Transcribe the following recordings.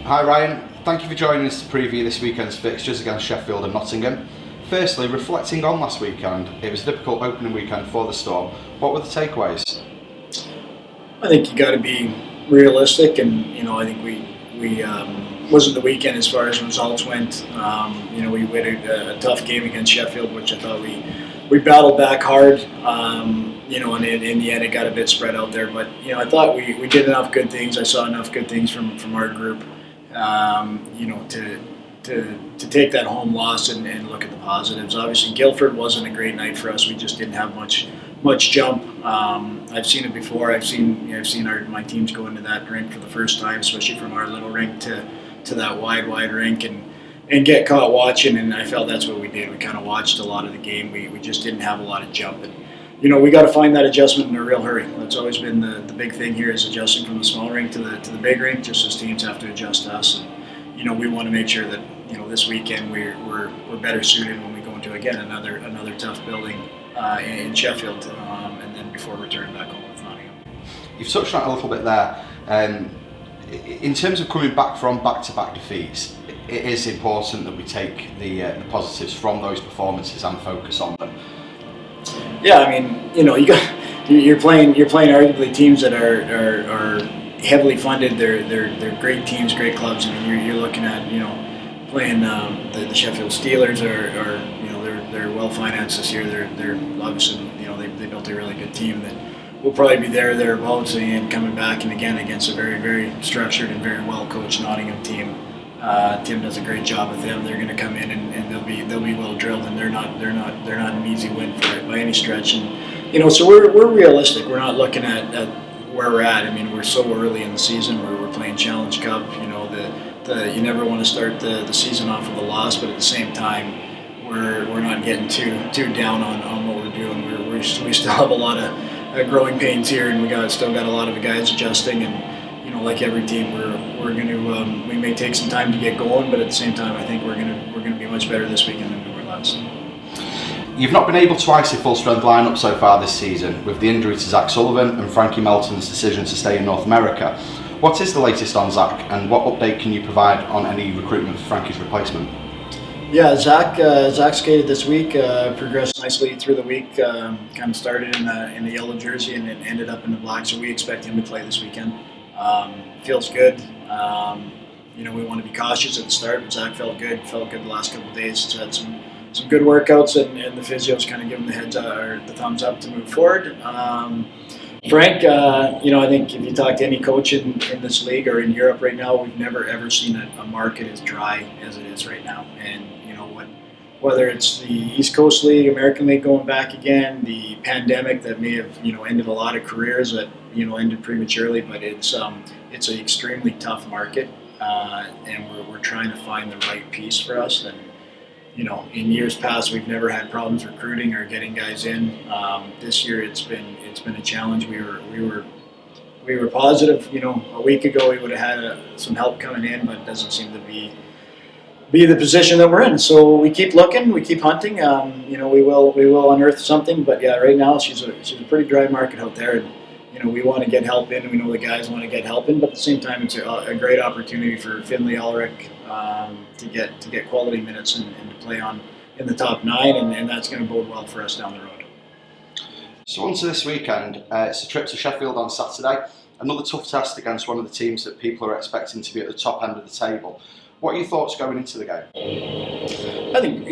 Hi Ryan, thank you for joining us to preview this weekend's fixtures against Sheffield and Nottingham. Firstly, reflecting on last weekend, it was a difficult opening weekend for the Storm. What were the takeaways? I think you got to be realistic, and I think we wasn't the weekend as far as results went. We had a tough game against Sheffield, which I thought we battled back hard. And in the end, it got a bit spread out there. But I thought we did enough good things. I saw enough good things from our group. To take that home loss and look at the positives. Obviously, Guildford wasn't a great night for us. We just didn't have much jump. I've seen it before. I've seen my teams go into that rink for the first time, especially from our little rink to that wide rink and get caught watching. And I felt that's what we did. We kind of watched a lot of the game. We just didn't have a lot of jump. And we got to find that adjustment in a real hurry. That's always been the big thing here, is adjusting from the small rink to the big rink. Just as teams have to adjust to us. And, we want to make sure that this weekend we're better suited when we go into again another tough building in Sheffield, and then before returning back home with Nottingham. You've touched on it a little bit there. In terms of coming back from back-to-back defeats, it is important that we take the positives from those performances and focus on them. Yeah, I mean, you're playing arguably teams that are heavily funded. They're great teams, great clubs. I mean, you're looking at playing the Sheffield Steelers they're well financed this year. They're obviously they built a really good team that will probably be thereabouts, and coming back and again against a very, very structured and very well coached Nottingham team. Tim does a great job with them. They're going to come in and they'll be well drilled, and they're not an easy win for it by any stretch. And so we're realistic. We're not looking at where we're at. I mean, we're so early in the season where we're playing Challenge Cup. You never want to start the season off with a loss, but at the same time, we're not getting too down on what we're doing. We still have a lot of growing pains here, and we still got a lot of the guys adjusting. And like every team, we're going to we may take some time to get going, but at the same time, I think we're going to be much better this weekend than we were last. You've not been able to ice your full-strength lineup so far this season, with the injury to Zach Sullivan and Frankie Melton's decision to stay in North America. What is the latest on Zach, and what update can you provide on any recruitment for Frankie's replacement? Yeah, Zach skated this week, progressed nicely through the week, kind of started in the yellow jersey and it ended up in the black, so we expect him to play this weekend. Feels good. We want to be cautious at the start, but Zach felt good the last couple of days. He's had some good workouts, and the physio's kind of given the thumbs up to move forward. Frank, I think if you talk to any coach in this league or in Europe right now, we've never ever seen a market as dry as it is right now. And whether it's the East Coast League, American League going back again, the pandemic that may have ended a lot of careers that ended prematurely, but it's an extremely tough market, and we're trying to find the right piece for us. And in years past, we've never had problems recruiting or getting guys in. This year, it's been a challenge. We were positive. A week ago, we would have had some help coming in, but it doesn't seem to be the position that we're in. So we keep looking, we keep hunting. We will unearth something. But yeah, right now she's a pretty dry market out there, and we want to get help in. We know the guys want to get help in, but at the same time, it's a great opportunity for Finley Ulrich to get quality minutes and to play in the top 9, and that's going to bode well for us down the road. So on to this weekend. It's a trip to Sheffield on Saturday. Another tough test against one of the teams that people are expecting to be at the top end of the table. What are your thoughts going into the game? I think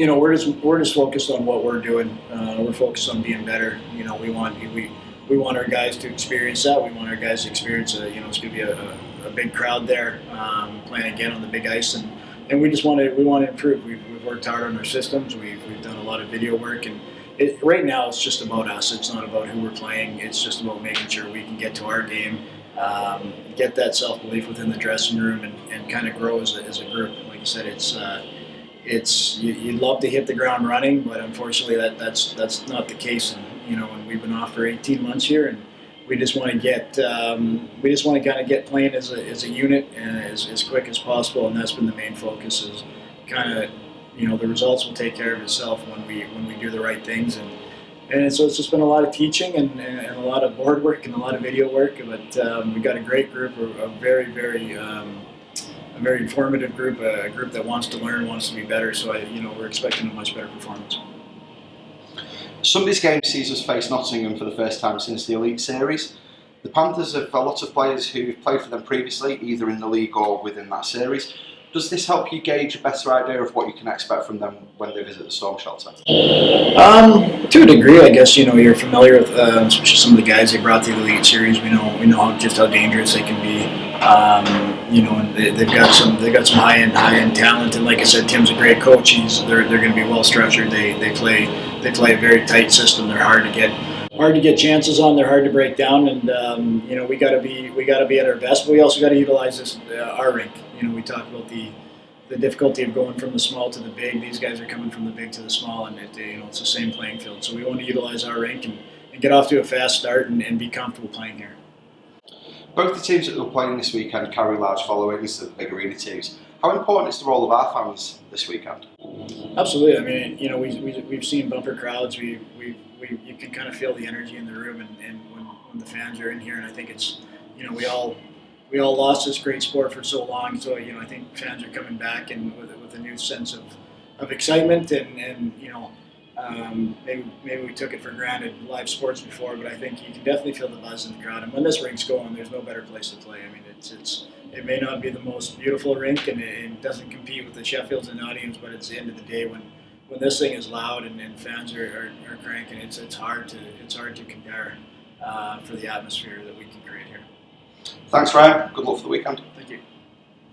we're just focused on what we're doing. We're focused on being better. We want our guys to experience that. We want our guys to experience it's going to be a big crowd there, playing again on the big ice, and we want to improve. We've worked hard on our systems. We've done a lot of video work, and right now it's just about us. It's not about who we're playing. It's just about making sure we can get to our game, get that self-belief within the dressing room, and kind of grow as a group. Like you said, you'd love to hit the ground running, but unfortunately that's not the case. And we've been off for 18 months here, and we just want to kind of get playing as a unit and as quick as possible, and that's been the main focus. Is kind of the results will take care of itself when we do the right things, and so it's just been a lot of teaching and a lot of board work and a lot of video work. But we got a great group, a very very informative group, a group that wants to learn, wants to be better. So we're expecting a much better performance. Sunday's game sees us face Nottingham for the first time since the Elite Series. The Panthers have a lot of players who've played for them previously, either in the league or within that series. Does this help you gauge a better idea of what you can expect from them when they visit the Storm Shelter? To a degree, I guess you're familiar with, especially some of the guys they brought to the Elite Series. We know just how dangerous they can be. And they've got some high end talent. And like I said, Tim's a great coach. They're going to be well structured. They play a very tight system. They're hard to get chances on. They're hard to break down, and we got to be at our best. But we also got to utilize our rink. We talked about the difficulty of going from the small to the big. These guys are coming from the big to the small, and it's the same playing field. So we want to utilize our rink and get off to a fast start and be comfortable playing here. Both the teams that we're playing this weekend carry large followings to the big arena teams. How important is the role of our fans this weekend? Absolutely. I mean, we've seen bumper crowds. You can kind of feel the energy in the room, and when the fans are in here, and I think it's we all lost this great sport for so long. So I think fans are coming back and with a new sense of excitement, and maybe we took it for granted live sports before, but I think you can definitely feel the buzz in the crowd. And when this rink's going, there's no better place to play. I mean, it may not be the most beautiful rink, and it doesn't compete with the Sheffields and Nottinghams, but it's the end of the day when this thing is loud and fans are cranking. It's hard to compare for the atmosphere that we can create here. Thanks, Ryan. Good luck for the weekend. Thank you.